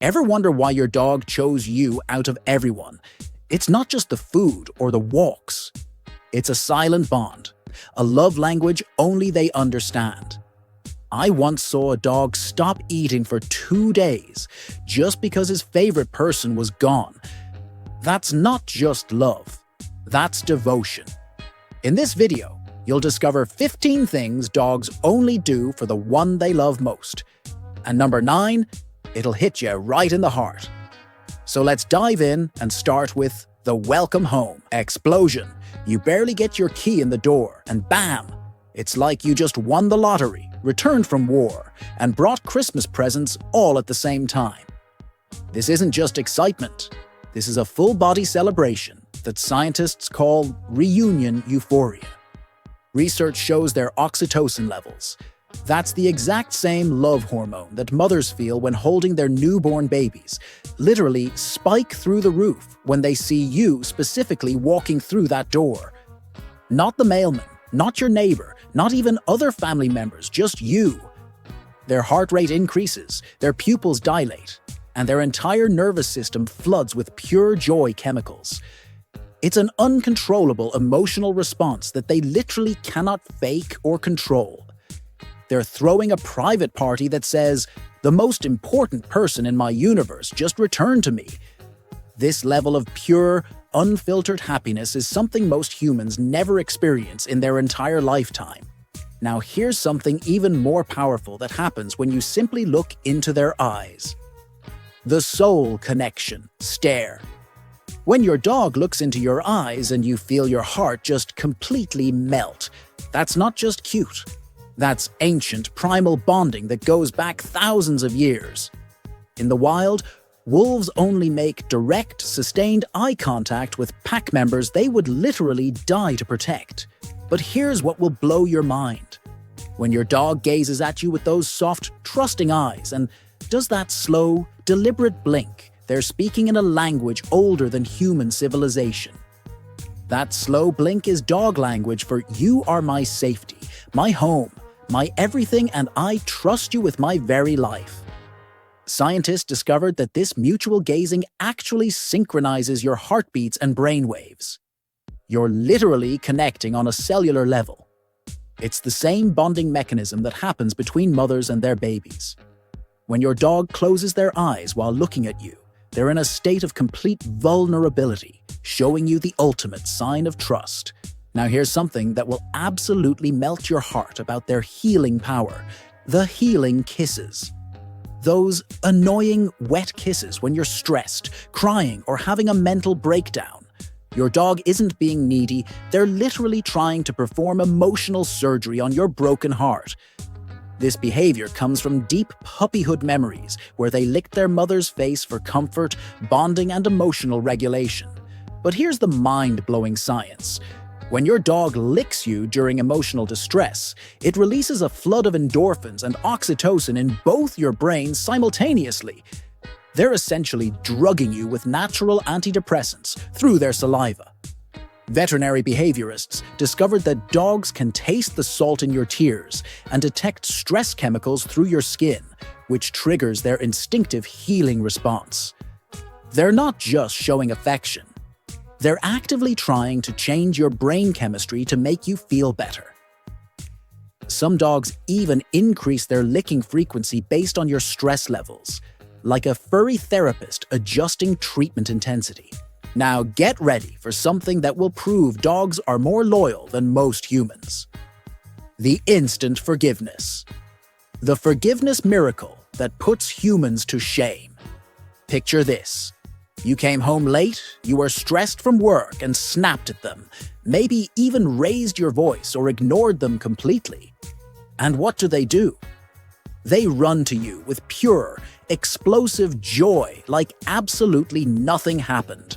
Ever wonder why your dog chose you out of everyone? It's not just the food or the walks. It's a silent bond, a love language only they understand. I once saw a dog stop eating for 2 days just because his favorite person was gone. That's not just love, that's devotion. In this video, you'll discover 15 things dogs only do for the one they love most. And number 9, it'll hit you right in the heart. So let's dive in and start with the welcome home explosion. You barely get your key in the door, and bam! It's like you just won the lottery, returned from war, and brought Christmas presents all at the same time. This isn't just excitement. This is a full-body celebration that scientists call reunion euphoria. Research shows their oxytocin levels. That's the exact same love hormone that mothers feel when holding their newborn babies, literally spike through the roof when they see you specifically walking through that door. Not the mailman, not your neighbor, not even other family members, just you. Their heart rate increases, their pupils dilate, and their entire nervous system floods with pure joy chemicals. It's an uncontrollable emotional response that they literally cannot fake or control. They're throwing a private party that says, "The most important person in my universe just returned to me." This level of pure, unfiltered happiness is something most humans never experience in their entire lifetime. Now here's something even more powerful that happens when you simply look into their eyes. The soul connection stare. When your dog looks into your eyes and you feel your heart just completely melt, that's not just cute. That's ancient, primal bonding that goes back thousands of years. In the wild, wolves only make direct, sustained eye contact with pack members they would literally die to protect. But here's what will blow your mind. When your dog gazes at you with those soft, trusting eyes and does that slow, deliberate blink, they're speaking in a language older than human civilization. That slow blink is dog language for "you are my safety, my home, my everything, and I trust you with my very life." Scientists discovered that this mutual gazing actually synchronizes your heartbeats and brainwaves. You're literally connecting on a cellular level. It's the same bonding mechanism that happens between mothers and their babies. When your dog closes their eyes while looking at you, they're in a state of complete vulnerability, showing you the ultimate sign of trust. Now here's something that will absolutely melt your heart about their healing power: the healing kisses. Those annoying, wet kisses when you're stressed, crying, or having a mental breakdown. Your dog isn't being needy, they're literally trying to perform emotional surgery on your broken heart. This behavior comes from deep puppyhood memories where they licked their mother's face for comfort, bonding, and emotional regulation. But here's the mind-blowing science. When your dog licks you during emotional distress, it releases a flood of endorphins and oxytocin in both your brains simultaneously. They're essentially drugging you with natural antidepressants through their saliva. Veterinary behaviorists discovered that dogs can taste the salt in your tears and detect stress chemicals through your skin, which triggers their instinctive healing response. They're not just showing affection. They're actively trying to change your brain chemistry to make you feel better. Some dogs even increase their licking frequency based on your stress levels, like a furry therapist adjusting treatment intensity. Now get ready for something that will prove dogs are more loyal than most humans. The instant forgiveness. The forgiveness miracle that puts humans to shame. Picture this. You came home late, you were stressed from work and snapped at them, maybe even raised your voice or ignored them completely. And what do? They run to you with pure, explosive joy like absolutely nothing happened.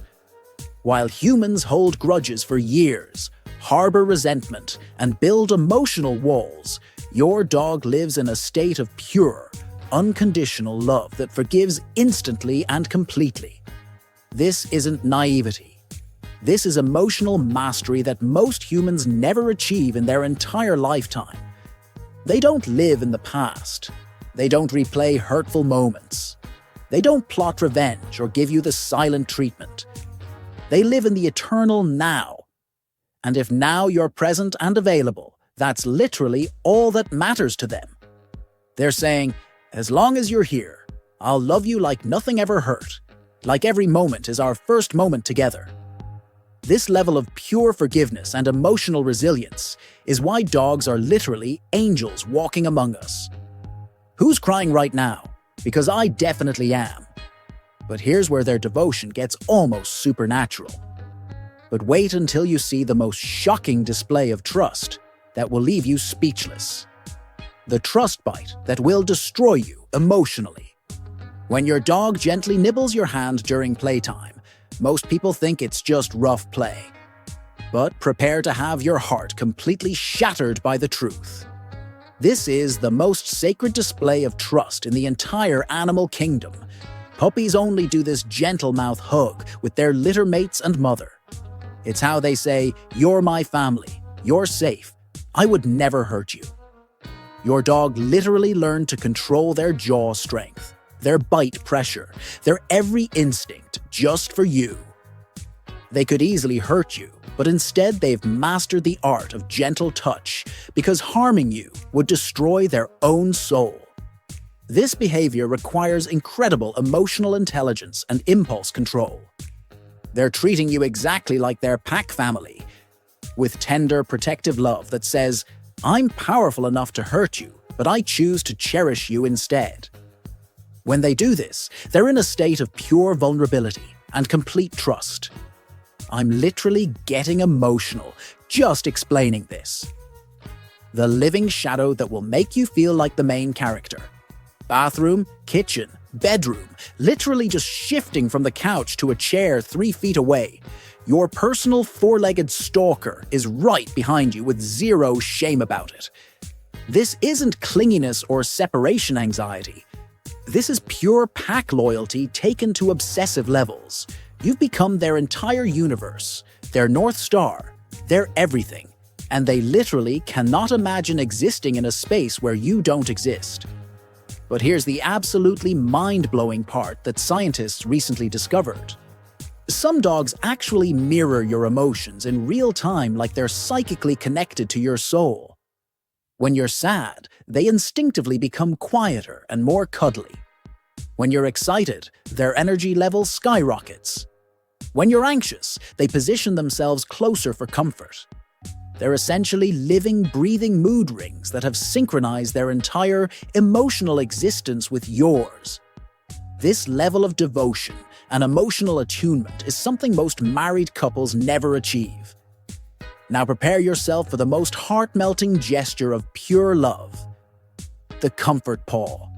While humans hold grudges for years, harbor resentment, and build emotional walls, your dog lives in a state of pure, unconditional love that forgives instantly and completely. This isn't naivety. This is emotional mastery that most humans never achieve in their entire lifetime. They don't live in the past. They don't replay hurtful moments. They don't plot revenge or give you the silent treatment. They live in the eternal now. And if now you're present and available, that's literally all that matters to them. They're saying, as long as you're here, I'll love you like nothing ever hurt, like every moment is our first moment together. This level of pure forgiveness and emotional resilience is why dogs are literally angels walking among us. Who's crying right now? Because I definitely am. But here's where their devotion gets almost supernatural. But wait until you see the most shocking display of trust that will leave you speechless. The trust bite that will destroy you emotionally. When your dog gently nibbles your hand during playtime, most people think it's just rough play. But prepare to have your heart completely shattered by the truth. This is the most sacred display of trust in the entire animal kingdom. Puppies only do this gentle mouth hug with their litter mates and mother. It's how they say, "You're my family, you're safe, I would never hurt you." Your dog literally learned to control their jaw strength, their bite pressure, their every instinct just for you. They could easily hurt you, but instead they've mastered the art of gentle touch because harming you would destroy their own soul. This behavior requires incredible emotional intelligence and impulse control. They're treating you exactly like their pack family, with tender, protective love that says, "I'm powerful enough to hurt you, but I choose to cherish you instead." When they do this, they're in a state of pure vulnerability and complete trust. I'm literally getting emotional just explaining this. The living shadow that will make you feel like the main character. Bathroom, kitchen, bedroom, literally just shifting from the couch to a chair 3 feet away. Your personal four-legged stalker is right behind you with zero shame about it. This isn't clinginess or separation anxiety. This is pure pack loyalty taken to obsessive levels. You've become their entire universe, their North Star, their everything, and they literally cannot imagine existing in a space where you don't exist. But here's the absolutely mind-blowing part that scientists recently discovered. Some dogs actually mirror your emotions in real time like they're psychically connected to your soul. When you're sad, they instinctively become quieter and more cuddly. When you're excited, their energy level skyrockets. When you're anxious, they position themselves closer for comfort. They're essentially living, breathing mood rings that have synchronized their entire emotional existence with yours. This level of devotion and emotional attunement is something most married couples never achieve. Now prepare yourself for the most heart-melting gesture of pure love. The comfort paw.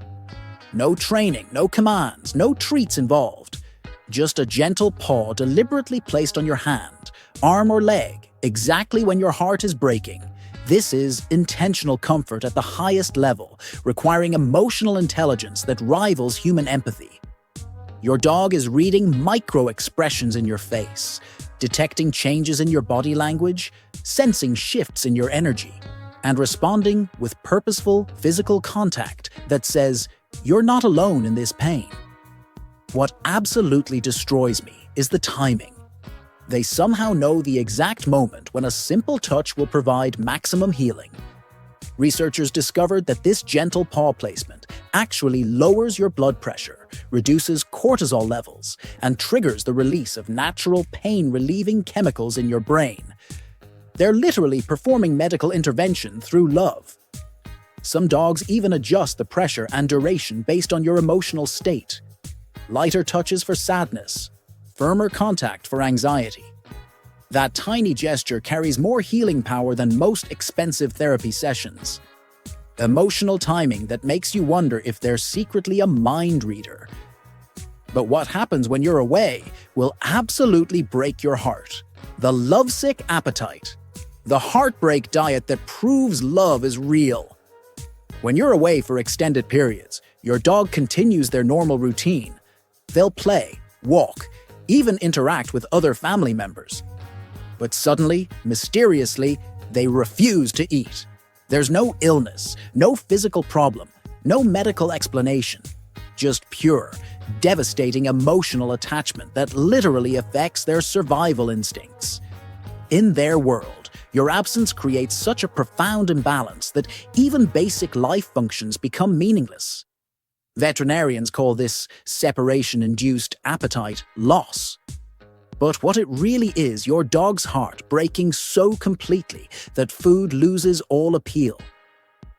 No training, no commands, no treats involved. Just a gentle paw deliberately placed on your hand, arm or leg, exactly when your heart is breaking. This is intentional comfort at the highest level, requiring emotional intelligence that rivals human empathy. Your dog is reading micro-expressions in your face, detecting changes in your body language, sensing shifts in your energy, and responding with purposeful physical contact that says, "You're not alone in this pain." What absolutely destroys me is the timing. They somehow know the exact moment when a simple touch will provide maximum healing. Researchers discovered that this gentle paw placement actually lowers your blood pressure, reduces cortisol levels, and triggers the release of natural pain-relieving chemicals in your brain. They're literally performing medical intervention through love. Some dogs even adjust the pressure and duration based on your emotional state. Lighter touches for sadness, firmer contact for anxiety. That tiny gesture carries more healing power than most expensive therapy sessions. Emotional timing that makes you wonder if they're secretly a mind reader. But what happens when you're away will absolutely break your heart. The lovesick appetite. The heartbreak diet that proves love is real. When you're away for extended periods, your dog continues their normal routine. They'll play, walk, even interact with other family members. But suddenly, mysteriously, they refuse to eat. There's no illness, no physical problem, no medical explanation. Just pure, devastating emotional attachment that literally affects their survival instincts. In their world, your absence creates such a profound imbalance that even basic life functions become meaningless. Veterinarians call this separation-induced appetite loss. But what it really is, your dog's heart breaking so completely that food loses all appeal.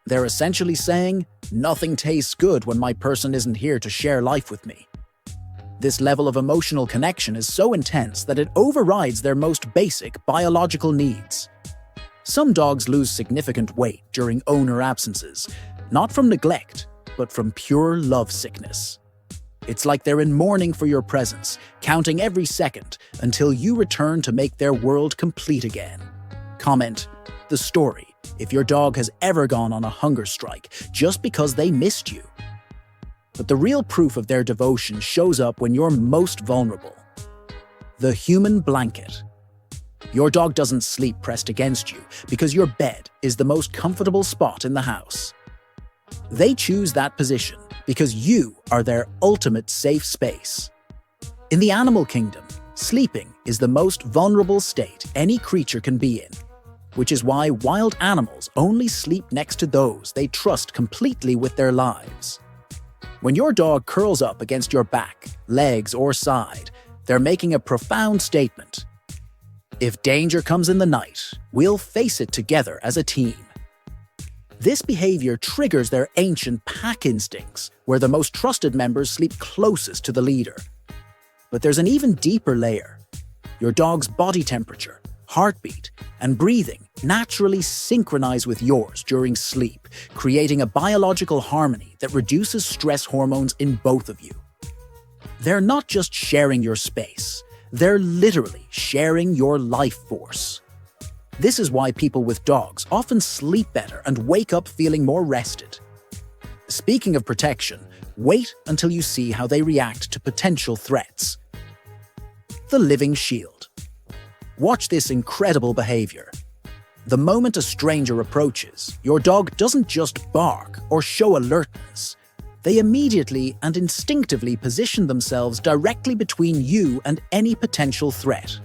They're essentially saying, nothing tastes good when my person isn't here to share life with me. This level of emotional connection is so intense that it overrides their most basic biological needs. Some dogs lose significant weight during owner absences, not from neglect, but from pure love sickness. It's like they're in mourning for your presence, counting every second until you return to make their world complete again. Comment the story if your dog has ever gone on a hunger strike just because they missed you. But the real proof of their devotion shows up when you're most vulnerable. The human blanket. Your dog doesn't sleep pressed against you because your bed is the most comfortable spot in the house. They choose that position because you are their ultimate safe space. In the animal kingdom, sleeping is the most vulnerable state any creature can be in, which is why wild animals only sleep next to those they trust completely with their lives. When your dog curls up against your back, legs, or side, they're making a profound statement. If danger comes in the night, we'll face it together as a team. This behavior triggers their ancient pack instincts, where the most trusted members sleep closest to the leader. But there's an even deeper layer. Your dog's body temperature, heartbeat, and breathing naturally synchronize with yours during sleep, creating a biological harmony that reduces stress hormones in both of you. They're not just sharing your space, they're literally sharing your life force. This is why people with dogs often sleep better and wake up feeling more rested. Speaking of protection, wait until you see how they react to potential threats. The living shield. Watch this incredible behavior. The moment a stranger approaches, your dog doesn't just bark or show alertness. They immediately and instinctively position themselves directly between you and any potential threat.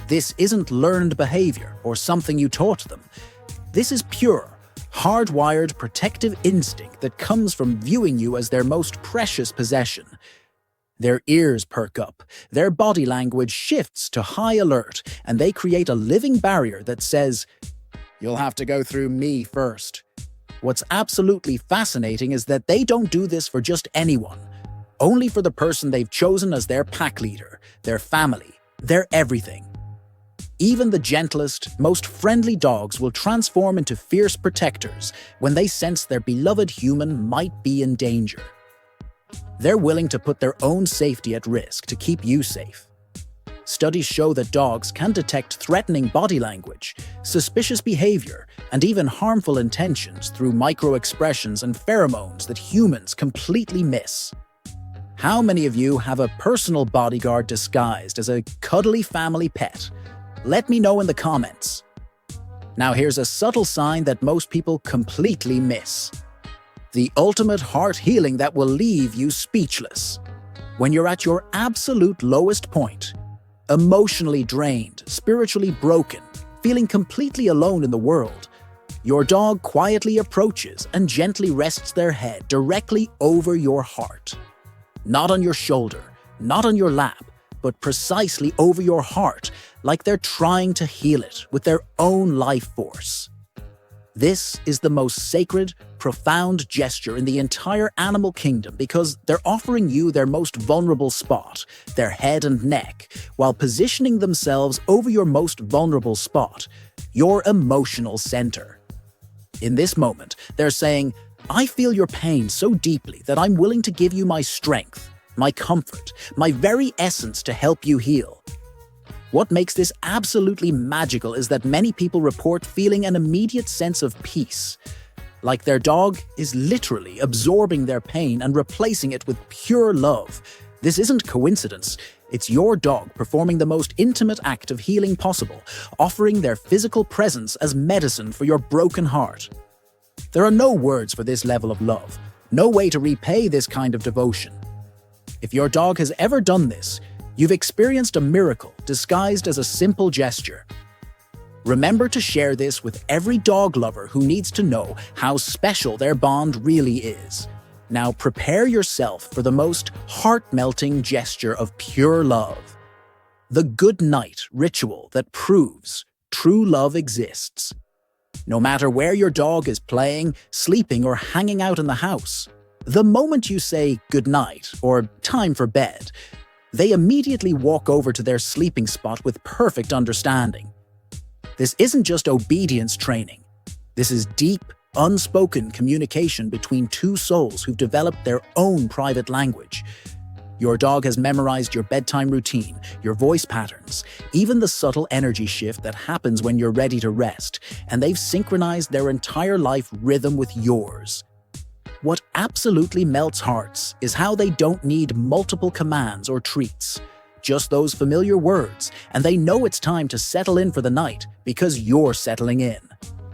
This isn't learned behavior or something you taught them. This is pure, hardwired protective instinct that comes from viewing you as their most precious possession. Their ears perk up, their body language shifts to high alert, and they create a living barrier that says, "You'll have to go through me first." What's absolutely fascinating is that they don't do this for just anyone, only for the person they've chosen as their pack leader, their family, their everything. Even the gentlest, most friendly dogs will transform into fierce protectors when they sense their beloved human might be in danger. They're willing to put their own safety at risk to keep you safe. Studies show that dogs can detect threatening body language, suspicious behavior, and even harmful intentions through micro-expressions and pheromones that humans completely miss. How many of you have a personal bodyguard disguised as a cuddly family pet? Let me know in the comments. Now here's a subtle sign that most people completely miss. The ultimate heart healing that will leave you speechless. When you're at your absolute lowest point, emotionally drained, spiritually broken, feeling completely alone in the world, your dog quietly approaches and gently rests their head directly over your heart. Not on your shoulder, not on your lap, but precisely over your heart, like they're trying to heal it with their own life force. This is the most sacred, profound gesture in the entire animal kingdom because they're offering you their most vulnerable spot, their head and neck, while positioning themselves over your most vulnerable spot, your emotional center. In this moment, they're saying, "I feel your pain so deeply that I'm willing to give you my strength, my comfort, my very essence to help you heal." What makes this absolutely magical is that many people report feeling an immediate sense of peace, like their dog is literally absorbing their pain and replacing it with pure love. This isn't coincidence. It's your dog performing the most intimate act of healing possible, offering their physical presence as medicine for your broken heart. There are no words for this level of love, no way to repay this kind of devotion. If your dog has ever done this, you've experienced a miracle disguised as a simple gesture. Remember to share this with every dog lover who needs to know how special their bond really is. Now prepare yourself for the most heart-melting gesture of pure love. The good night ritual that proves true love exists. No matter where your dog is playing, sleeping, or hanging out in the house, the moment you say good night or time for bed, they immediately walk over to their sleeping spot with perfect understanding. This isn't just obedience training. This is deep, unspoken communication between two souls who've developed their own private language. Your dog has memorized your bedtime routine, your voice patterns, even the subtle energy shift that happens when you're ready to rest, and they've synchronized their entire life rhythm with yours. What absolutely melts hearts is how they don't need multiple commands or treats. Just those familiar words, and they know it's time to settle in for the night because you're settling in.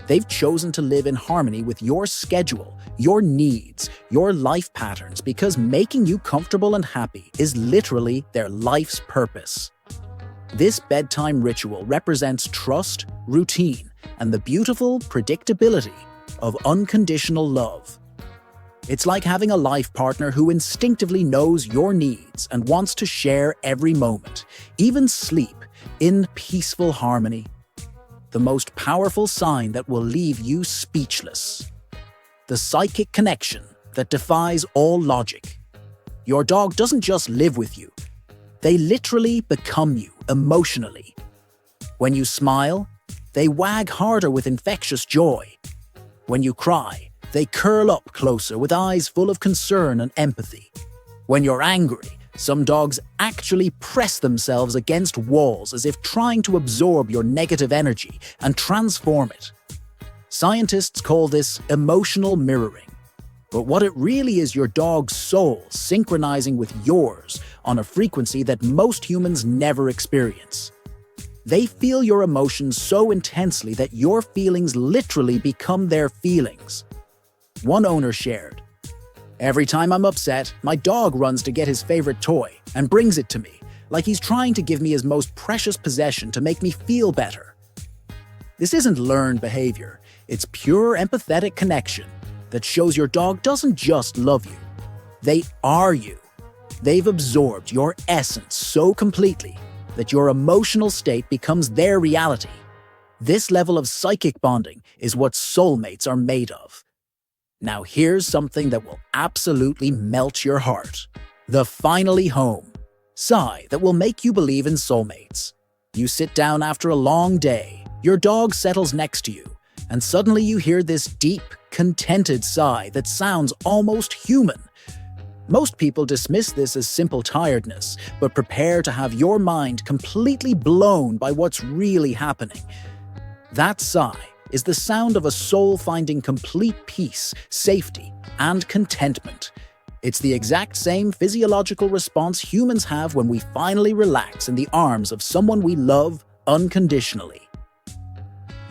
They've chosen to live in harmony with your schedule, your needs, your life patterns because making you comfortable and happy is literally their life's purpose. This bedtime ritual represents trust, routine, and the beautiful predictability of unconditional love. It's like having a life partner who instinctively knows your needs and wants to share every moment, even sleep, in peaceful harmony. The most powerful sign that will leave you speechless. The psychic connection that defies all logic. Your dog doesn't just live with you. They literally become you emotionally. When you smile, they wag harder with infectious joy. When you cry, they curl up closer with eyes full of concern and empathy. When you're angry, some dogs actually press themselves against walls as if trying to absorb your negative energy and transform it. Scientists call this emotional mirroring. But what it really is your dog's soul synchronizing with yours on a frequency that most humans never experience. They feel your emotions so intensely that your feelings literally become their feelings. One owner shared, "Every time I'm upset, my dog runs to get his favorite toy and brings it to me, like he's trying to give me his most precious possession to make me feel better." This isn't learned behavior, it's pure empathetic connection that shows your dog doesn't just love you. They are you. They've absorbed your essence so completely that your emotional state becomes their reality. This level of psychic bonding is what soulmates are made of. Now here's something that will absolutely melt your heart. The finally home. Sigh that will make you believe in soulmates. You sit down after a long day, your dog settles next to you, and suddenly you hear this deep, contented sigh that sounds almost human. Most people dismiss this as simple tiredness, but prepare to have your mind completely blown by what's really happening. That sigh is the sound of a soul finding complete peace, safety, and contentment. It's the exact same physiological response humans have when we finally relax in the arms of someone we love unconditionally.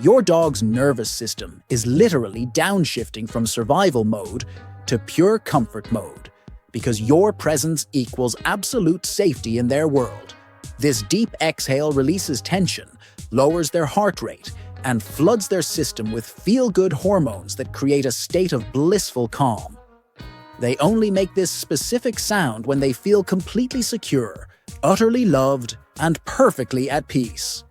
Your dog's nervous system is literally downshifting from survival mode to pure comfort mode, because your presence equals absolute safety in their world. This deep exhale releases tension, lowers their heart rate, and floods their system with feel-good hormones that create a state of blissful calm. They only make this specific sound when they feel completely secure, utterly loved, and perfectly at peace.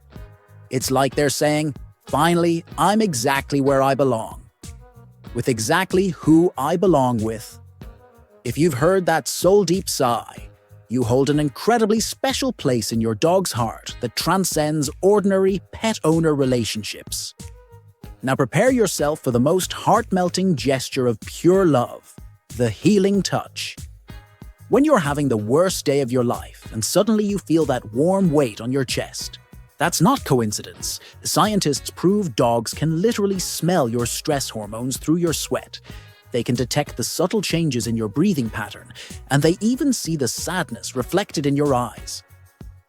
It's like they're saying, "Finally, I'm exactly where I belong, with exactly who I belong with." If you've heard that soul-deep sigh, you hold an incredibly special place in your dog's heart that transcends ordinary pet-owner relationships. Now prepare yourself for the most heart-melting gesture of pure love, the healing touch. When you're having the worst day of your life and suddenly you feel that warm weight on your chest, that's not coincidence. Scientists prove dogs can literally smell your stress hormones through your sweat. They can detect the subtle changes in your breathing pattern, and they even see the sadness reflected in your eyes.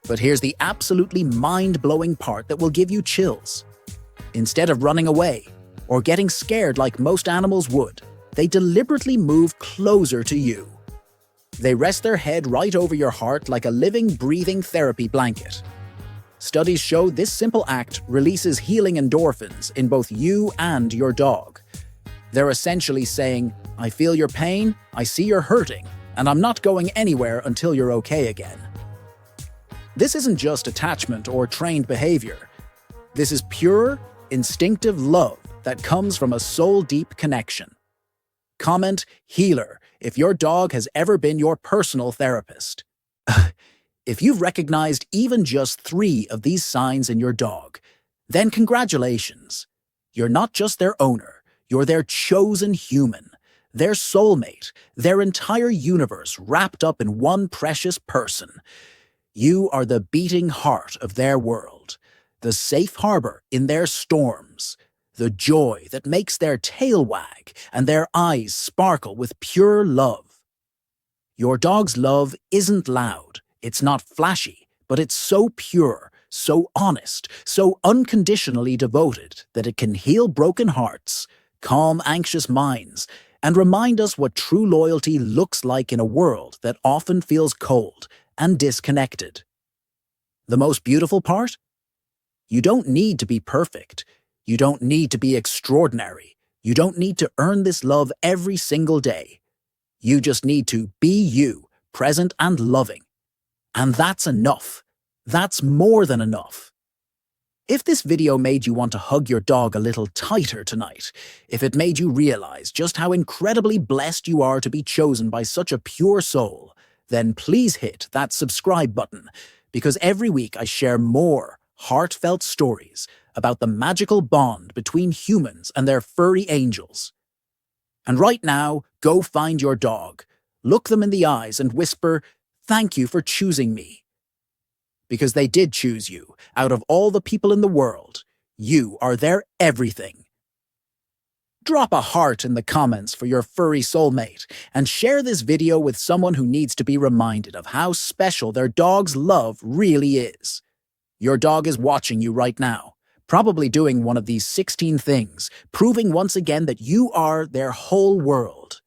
But here's the absolutely mind-blowing part that will give you chills. Instead of running away or getting scared like most animals would, they deliberately move closer to you. They rest their head right over your heart like a living, breathing therapy blanket. Studies show this simple act releases healing endorphins in both you and your dog. They're essentially saying, "I feel your pain, I see you're hurting, and I'm not going anywhere until you're okay again." This isn't just attachment or trained behavior. This is pure, instinctive love that comes from a soul-deep connection. Comment "healer" if your dog has ever been your personal therapist. If you've recognized even just 3 of these signs in your dog, then congratulations. You're not just their owner, you're their chosen human, their soulmate, their entire universe wrapped up in one precious person. You are the beating heart of their world, the safe harbor in their storms, the joy that makes their tail wag and their eyes sparkle with pure love. Your dog's love isn't loud. It's not flashy, but it's so pure, so honest, so unconditionally devoted that it can heal broken hearts, calm anxious minds, and remind us what true loyalty looks like in a world that often feels cold and disconnected. The most beautiful part? You don't need to be perfect. You don't need to be extraordinary. You don't need to earn this love every single day. You just need to be you, present and loving. And that's enough. That's more than enough. If this video made you want to hug your dog a little tighter tonight, if it made you realize just how incredibly blessed you are to be chosen by such a pure soul, then please hit that subscribe button, because every week I share more heartfelt stories about the magical bond between humans and their furry angels. And right now, go find your dog, look them in the eyes and whisper, "Thank you for choosing me." Because they did choose you. Out of all the people in the world, you are their everything. Drop a heart in the comments for your furry soulmate and share this video with someone who needs to be reminded of how special their dog's love really is. Your dog is watching you right now, probably doing one of these 16 things, proving once again that you are their whole world.